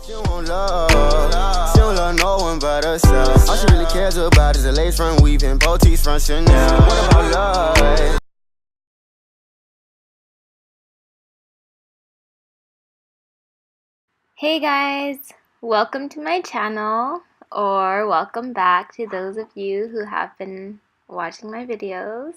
She don't love no one but herself. All she really cares about is a lace front weaving, boutiques from Chanel. What about love? Hey guys, welcome to my channel, or welcome back to those of you who have been watching my videos.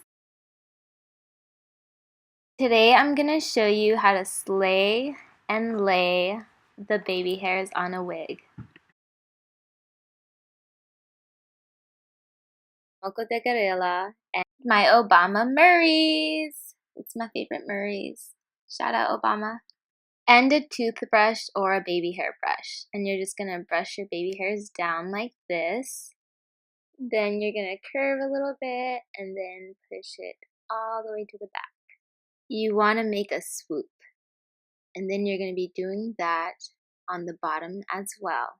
Today I'm gonna show you how to slay and lay the baby hairs on a wig. Moco De Gorilla and my Obama Murrays. It's my favorite Murrays. Shout out Obama. And a toothbrush or a baby hair brush. And you're just gonna brush your baby hairs down like this. Then you're gonna curve a little bit and then push it all the way to the back. You wanna make a swoop. And then you're gonna be doing that on the bottom as well.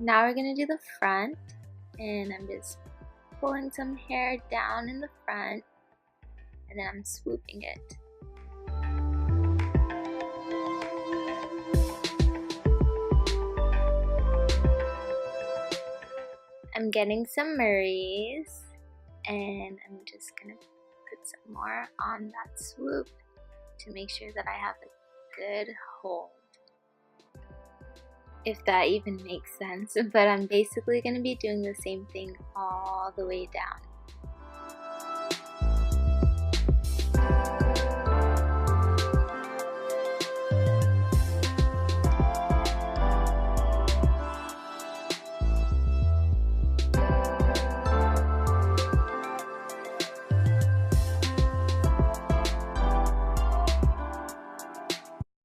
Now we're gonna do the front, and I'm just pulling some hair down in the front, and then I'm swooping it. I'm getting some Murrays, and I'm just gonna put some more on that swoop to make sure that I have a good hold. If that even makes sense, but I'm basically going to be doing the same thing all the way down.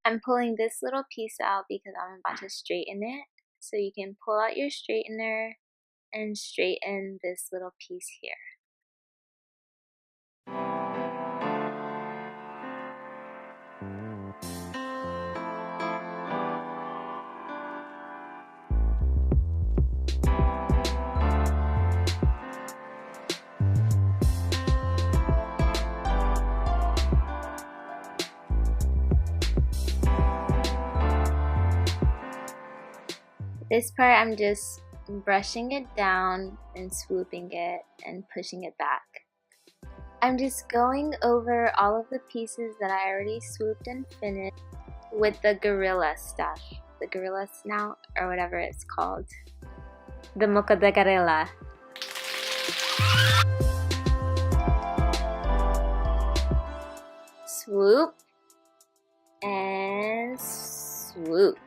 I'm pulling this little piece out because I'm about to straighten it. So you can pull out your straightener and straighten this little piece here. This part I'm just brushing it down and swooping it and pushing it back. I'm just going over all of the pieces that I already swooped and finished with the gorilla stuff. The gorilla snout or whatever it's called. The Moco De Gorilla. Swoop and swoop.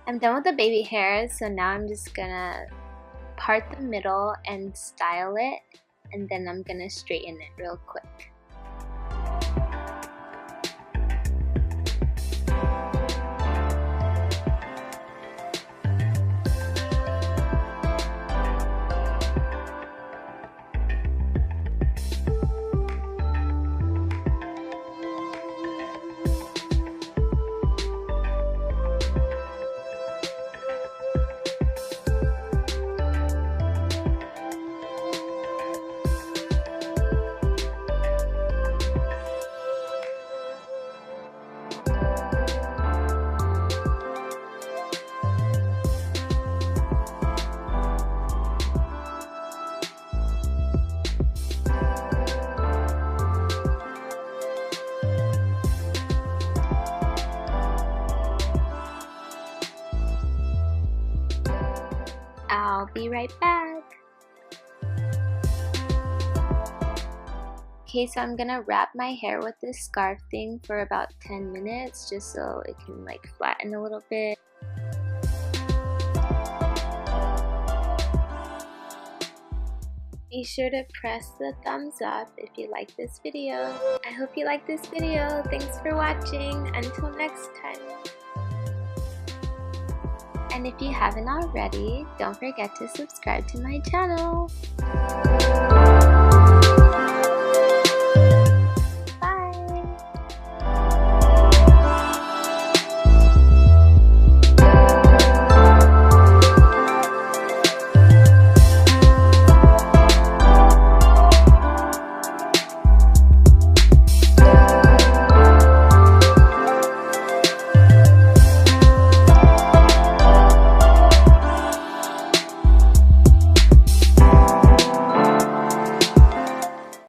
I'm done with the baby hairs, so now I'm just gonna part the middle and style it, and then I'm gonna straighten it real quick. I'll be right back. Okay, so I'm gonna wrap my hair with this scarf thing for about 10 minutes just so it can like flatten a little bit. Be sure to press the thumbs up if you like this video. I hope you like this video. Thanks for watching. Until next time. And if you haven't already, don't forget to subscribe to my channel.